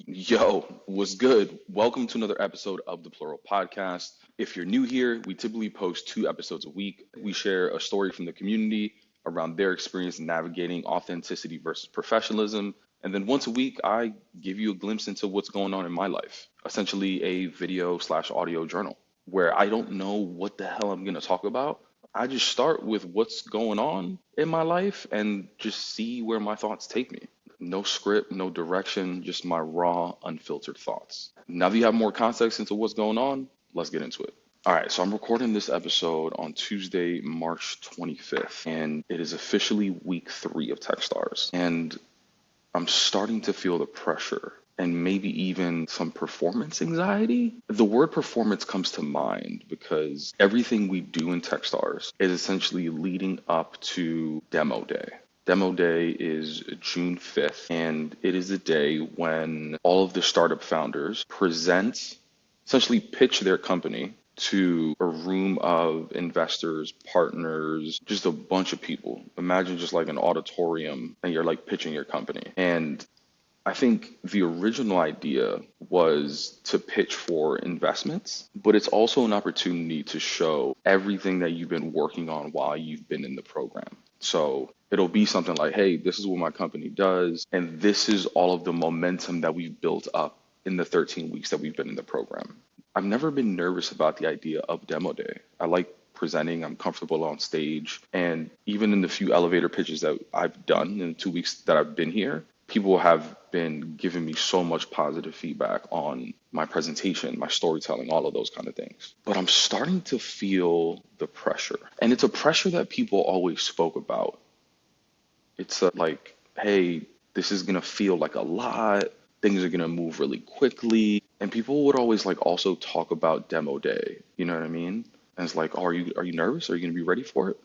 Yo, what's good? Welcome to another episode of the Plurawl podcast. If you're new here, we typically post 2 episodes a week. We share a story from the community around their experience navigating authenticity versus professionalism. And then once a week, I give you a glimpse into what's going on in my life, essentially a video slash audio journal where I don't know what the hell I'm going to talk about. I just start with what's going on in my life and just see where my thoughts take me. No script, no direction, just my raw, unfiltered thoughts. Now that you have more context into what's going on, let's get into it. All right, so I'm recording this episode on Tuesday, March 25th, and it is officially week 3 of Techstars. And I'm starting to feel the pressure and maybe even some performance anxiety. The word performance comes to mind because everything we do in Techstars is essentially leading up to demo day. Demo day is June 5th, and it is a day when all of the startup founders present, essentially pitch their company to a room of investors, partners, just a bunch of people. Imagine just like an auditorium and you're like pitching your company. And I think the original idea was to pitch for investments, but it's also an opportunity to show everything that you've been working on while you've been in the program. So it'll be something like, hey, this is what my company does, and this is all of the momentum that we've built up in the 13 weeks that we've been in the program. I've never been nervous about the idea of demo day. I like presenting, I'm comfortable on stage, and even in the few elevator pitches that I've done in the 2 weeks that I've been here, people have been giving me so much positive feedback on my presentation, my storytelling, all of those kind of things. But I'm starting to feel the pressure. And it's a pressure that people always spoke about. It's like, hey, this is going to feel like a lot. Things are going to move really quickly. And people would always like also talk about demo day. You know what I mean? And it's like, oh, are you nervous? Are you going to be ready for it?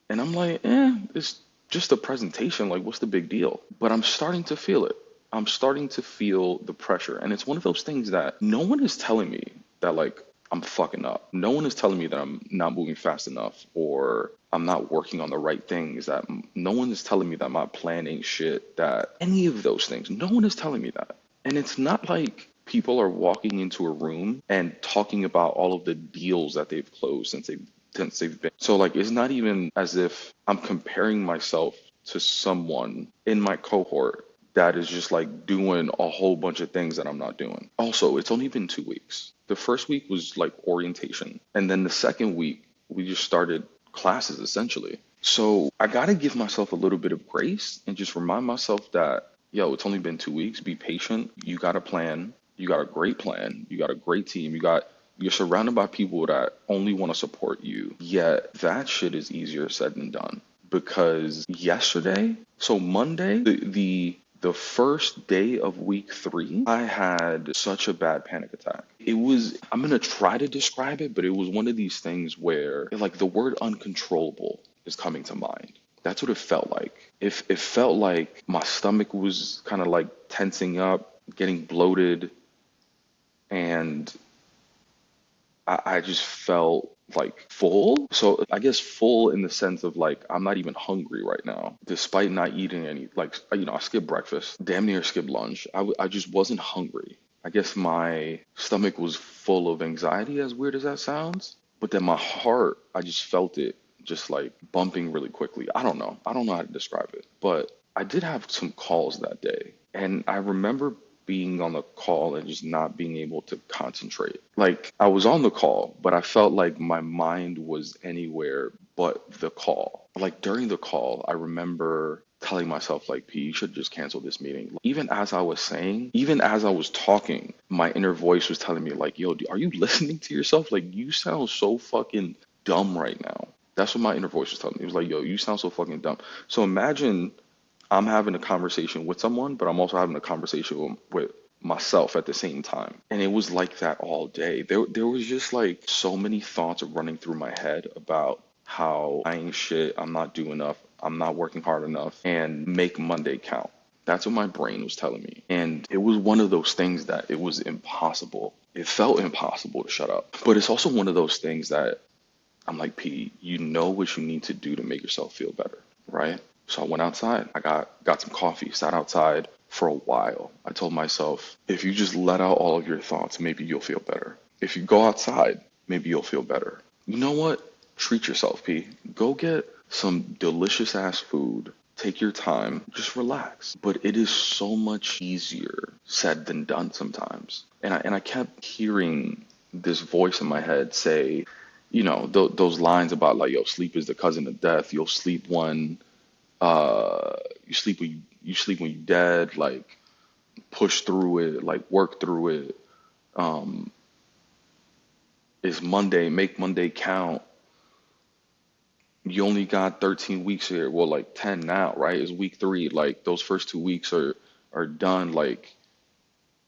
And I'm like, it's just a presentation. Like, what's the big deal? But I'm starting to feel it. I'm starting to feel the pressure. And it's one of those things that no one is telling me that like I'm fucking up. No one is telling me that I'm not moving fast enough or I'm not working on the right things. That no one is telling me that my plan ain't shit, that any of those things. No one is telling me that. And it's not like people are walking into a room and talking about all of the deals that they've closed since they've been. So like, it's not even as if I'm comparing myself to someone in my cohort that is just like doing a whole bunch of things that I'm not doing. Also, it's only been 2 weeks. The first week was like orientation. And then the second week, we just started classes essentially. So I got to give myself a little bit of grace and just remind myself that, yo, it's only been 2 weeks. Be patient. You got a plan. You got a great plan. You got a great team. You're surrounded by people that only want to support you. Yet that shit is easier said than done. Because yesterday, so Monday, the first day of week 3, I had such a bad panic attack. I'm going to try to describe it, but it was one of these things where like the word uncontrollable is coming to mind. That's what it felt like. If it felt like my stomach was kind of like tensing up, getting bloated, and I just felt like full. So I guess full in the sense of like, I'm not even hungry right now, despite not eating any, like, I skipped breakfast, damn near skipped lunch. I just wasn't hungry. I guess my stomach was full of anxiety, as weird as that sounds. But then my heart, I just felt it just like bumping really quickly. I don't know. I don't know how to describe it, but I did have some calls that day. And I remember being on the call and just not being able to concentrate. Like I was on the call, but I felt like my mind was anywhere but the call. Like during the call, I remember telling myself like, P, you should just cancel this meeting. Even as I was talking, my inner voice was telling me like, yo, are you listening to yourself? Like you sound so fucking dumb right now. That's what my inner voice was telling me. It was like, yo, you sound so fucking dumb. So imagine I'm having a conversation with someone, but I'm also having a conversation with myself at the same time. And it was like that all day. There was just like so many thoughts running through my head about how I ain't shit, I'm not doing enough, I'm not working hard enough, and make Monday count. That's what my brain was telling me. And it was one of those things that it was impossible. It felt impossible to shut up. But it's also one of those things that I'm like, P, you know what you need to do to make yourself feel better, right? So I went outside. I got some coffee, sat outside, for a while. I told myself, if you just let out all of your thoughts, maybe you'll feel better. If you go outside, maybe you'll feel better. You know what? Treat yourself, P. Go get some delicious ass food. Take your time, just relax. But it is so much easier said than done sometimes. And I kept hearing this voice in my head say, those lines about like, yo, sleep is the cousin of death. You'll sleep when you sleep when you sleep when you're dead. Like, push through it, like work through it. Um, it's Monday, make Monday count. You only got 13 weeks here. Well, like 10 now, right? It's week 3. Like those first 2 weeks are done. Like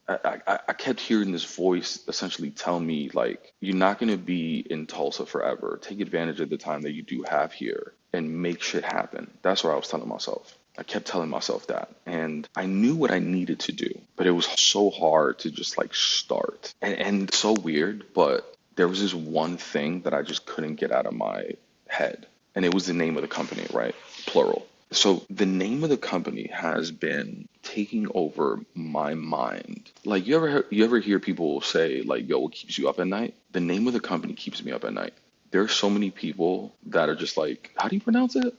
I kept hearing this voice essentially tell me like, you're not gonna be in Tulsa forever. Take advantage of the time that you do have here and make shit happen. That's what I was telling myself. I kept telling myself that. And I knew what I needed to do, but it was so hard to just like start. And so weird, but there was this one thing that I just couldn't get out of my head. And it was the name of the company, right? Plural. So the name of the company has been taking over my mind. Like you ever hear people say like, yo, what keeps you up at night? The name of the company keeps me up at night. There are so many people that are just like, how do you pronounce it?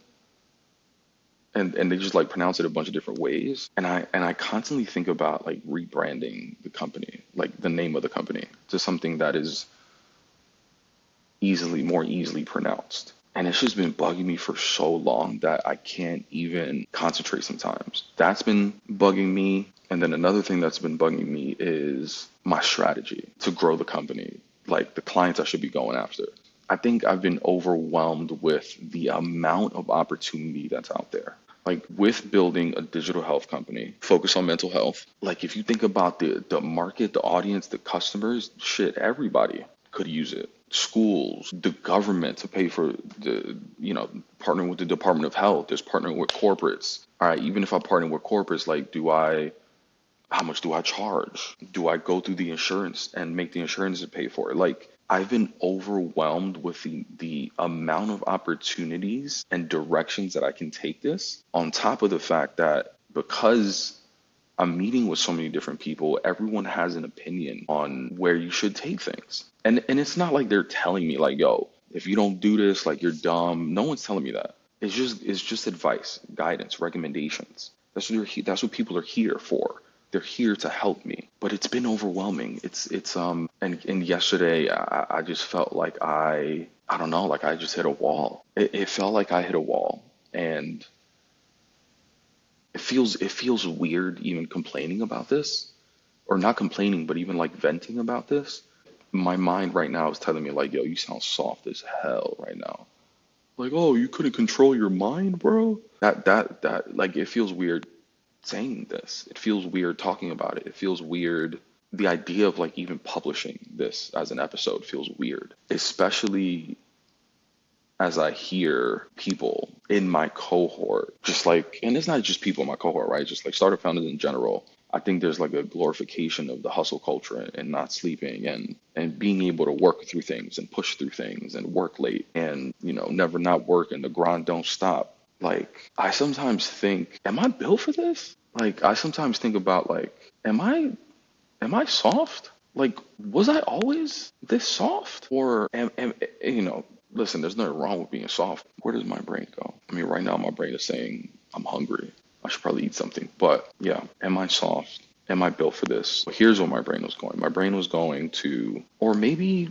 And they just like pronounce it a bunch of different ways. And I constantly think about like rebranding the company, like the name of the company, to something that is more easily pronounced. And it's just been bugging me for so long that I can't even concentrate sometimes. That's been bugging me. And then another thing that's been bugging me is my strategy to grow the company, like the clients I should be going after. I think I've been overwhelmed with the amount of opportunity that's out there. Like with building a digital health company focused on mental health, like if you think about the market, the audience, the customers, shit, everybody could use it. Schools, the government to pay for partnering with the Department of Health, there's partnering with corporates. All right, even if I partner with corporates, like how much do I charge? Do I go through the insurance and make the insurance to pay for it? Like I've been overwhelmed with the amount of opportunities and directions that I can take this, on top of the fact that because I'm meeting with so many different people, everyone has an opinion on where you should take things. And it's not like they're telling me like, yo, if you don't do this, like you're dumb. No one's telling me that. It's just advice, guidance, recommendations. That's what people are here for. They're here to help me. But it's been overwhelming. And yesterday I just felt like I don't know, like I just hit a wall. It felt like I hit a wall. And it feels weird even complaining about this, or not complaining, but even like venting about this. My mind right now is telling me like, yo, you sound soft as hell right now. Like, oh, you couldn't control your mind, bro. That like, it feels weird saying this. It feels weird talking about it. It feels weird. The idea of like even publishing this as an episode feels weird, especially as I hear people in my cohort, just like, and it's not just people in my cohort, right? Just like startup founders in general. I think there's like a glorification of the hustle culture and not sleeping and being able to work through things and push through things and work late and, never not work and the grind don't stop. Like, I sometimes think, am I built for this? Like, I sometimes think about like, am I soft? Like, was I always this soft? Or listen, there's nothing wrong with being soft. Where does my brain go? I mean, right now my brain is saying I'm hungry. I should probably eat something. But yeah, am I soft? Am I built for this? Here's where my brain was going. My brain was going to, or maybe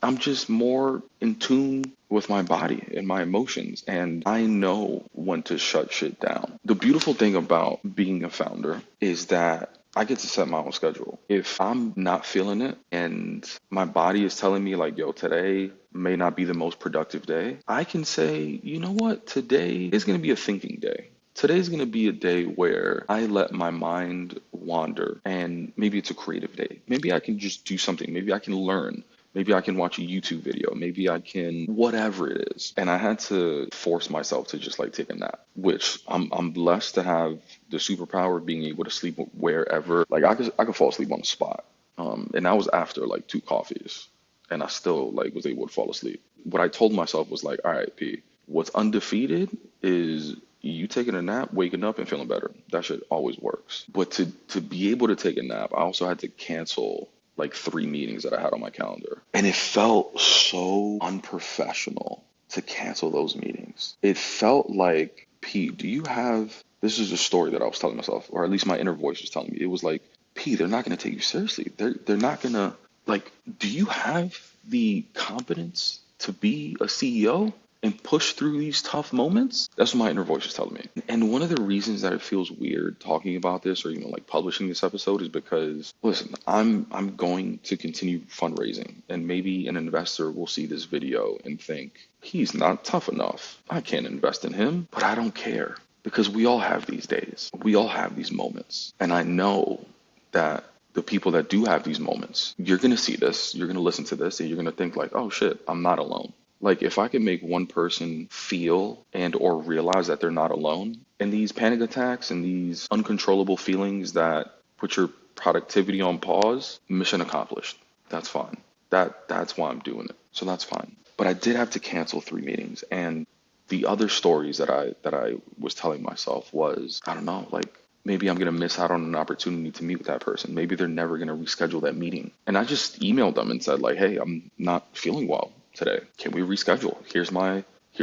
I'm just more in tune with my body and my emotions, and I know when to shut shit down. The beautiful thing about being a founder is that I get to set my own schedule. If I'm not feeling it and my body is telling me like, yo, today may not be the most productive day, I can say, you know what? Today is going to be a thinking day. Today's going to be a day where I let my mind wander, and maybe it's a creative day. Maybe I can just do something. Maybe I can learn. Maybe I can watch a YouTube video. Maybe I can, whatever it is. And I had to force myself to just like take a nap, which I'm blessed to have the superpower of being able to sleep wherever. Like I could fall asleep on the spot. And that was after like 2 coffees, and I still like was able to fall asleep. What I told myself was like, all right, P, what's undefeated is you taking a nap, waking up and feeling better. That shit always works. But to be able to take a nap, I also had to cancel like 3 meetings that I had on my calendar. And it felt so unprofessional to cancel those meetings. It felt like, Pete, do you have, this is a story that I was telling myself, or at least my inner voice was telling me. It was like, Pete, they're not going to take you seriously. They're not going to, like, do you have the competence to be a CEO and push through these tough moments? That's what my inner voice is telling me. And one of the reasons that it feels weird talking about this or even like publishing this episode is because, listen, I'm going to continue fundraising, and maybe an investor will see this video and think, he's not tough enough. I can't invest in him, but I don't care, because we all have these days. We all have these moments. And I know that the people that do have these moments, you're going to see this, you're going to listen to this, and you're going to think like, oh shit, I'm not alone. Like, if I can make one person feel and or realize that they're not alone in these panic attacks and these uncontrollable feelings that put your productivity on pause, mission accomplished. That's fine. That's why I'm doing it. So that's fine. But I did have to cancel 3 meetings. And the other stories that I was telling myself was, I don't know, like, maybe I'm going to miss out on an opportunity to meet with that person. Maybe they're never going to reschedule that meeting. And I just emailed them and said like, hey, I'm not feeling well today. Can we reschedule? Here's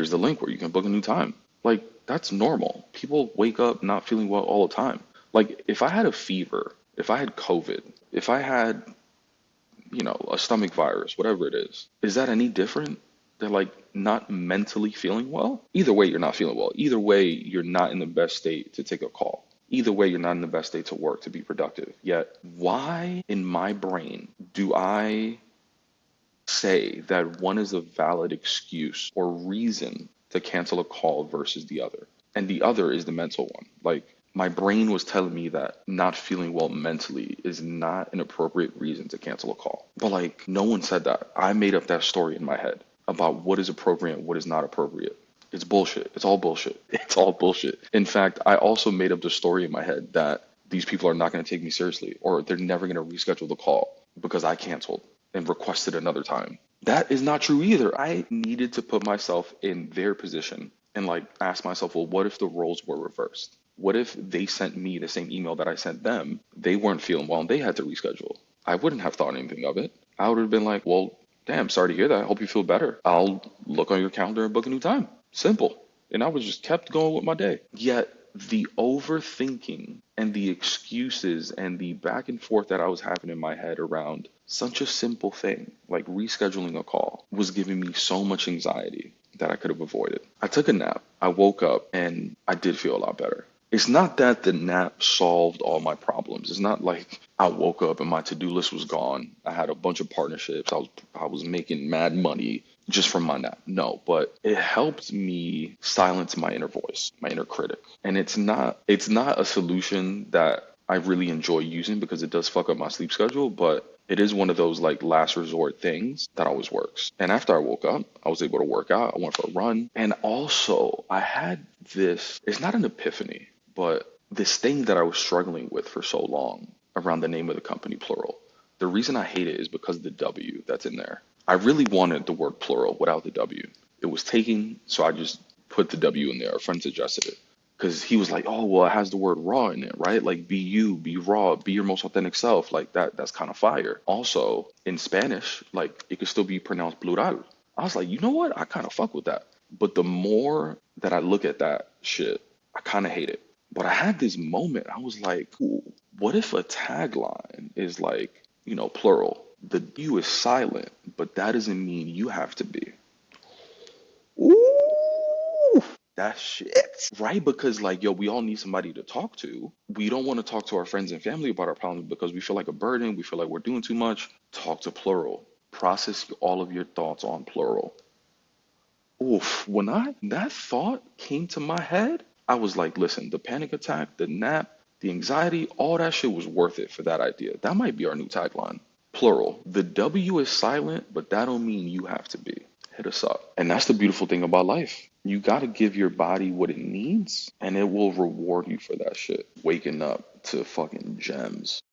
the link where you can book a new time. Like, that's normal. People wake up not feeling well all the time. Like, if I had a fever, if I had COVID, if I had, a stomach virus, whatever it is that any different than like not mentally feeling well? Either way, you're not feeling well. Either way, you're not in the best state to take a call. Either way, you're not in the best state to work, to be productive. Yet, why in my brain do I say that one is a valid excuse or reason to cancel a call versus the other? And the other is the mental one. Like, my brain was telling me that not feeling well mentally is not an appropriate reason to cancel a call. But like, no one said that. I made up that story in my head about what is appropriate and what is not appropriate. It's bullshit. It's all bullshit. It's all bullshit. In fact, I also made up the story in my head that these people are not going to take me seriously, or they're never going to reschedule the call because I canceled and requested another time. That is not true either. I needed to put myself in their position and like ask myself, well, what if the roles were reversed? What if they sent me the same email that I sent them? They weren't feeling well and they had to reschedule. I wouldn't have thought anything of it. I would have been like, well, damn, sorry to hear that. I hope you feel better. I'll look on your calendar and book a new time. Simple. And I was just kept going with my day. Yet the overthinking and the excuses and the back and forth that I was having in my head around such a simple thing like rescheduling a call was giving me so much anxiety that I could have avoided. I took a nap. I woke up and I did feel a lot better. It's not that the nap solved all my problems. It's not like I woke up and my to-do list was gone. I had a bunch of partnerships. I was making mad money just from my nap. No, but it helped me silence my inner voice, my inner critic. And it's not a solution that I really enjoy using because it does fuck up my sleep schedule, but it is one of those like last resort things that always works. And after I woke up, I was able to work out. I went for a run. And also I had this, it's not an epiphany, but this thing that I was struggling with for so long around the name of the company, Plurawl. The reason I hate it is because of the W that's in there. I really wanted the word plural without the W. It was taking, so I just put the W in there. A friend suggested it because he was like, oh, well, it has the word raw in it, right? Like, be you, be raw, be your most authentic self. Like that's kind of fire. Also, in Spanish, like it could still be pronounced plural. I was like, you know what? I kind of fuck with that. But the more that I look at that shit, I kind of hate it. But I had this moment. I was like, ooh, what if a tagline is like, plural? The you is silent, but that doesn't mean you have to be. Ooh, that shit. Right? Because like, yo, we all need somebody to talk to. We don't want to talk to our friends and family about our problems because we feel like a burden. We feel like we're doing too much. Talk to Plurawl. Process all of your thoughts on Plurawl. Oof, when that thought came to my head, I was like, listen, the panic attack, the nap, the anxiety, all that shit was worth it for that idea. That might be our new tagline. Plurawl. The W is silent, but that don't mean you have to be. Hit us up. And that's the beautiful thing about life. You got to give your body what it needs, and it will reward you for that shit. Waking up to fucking gems.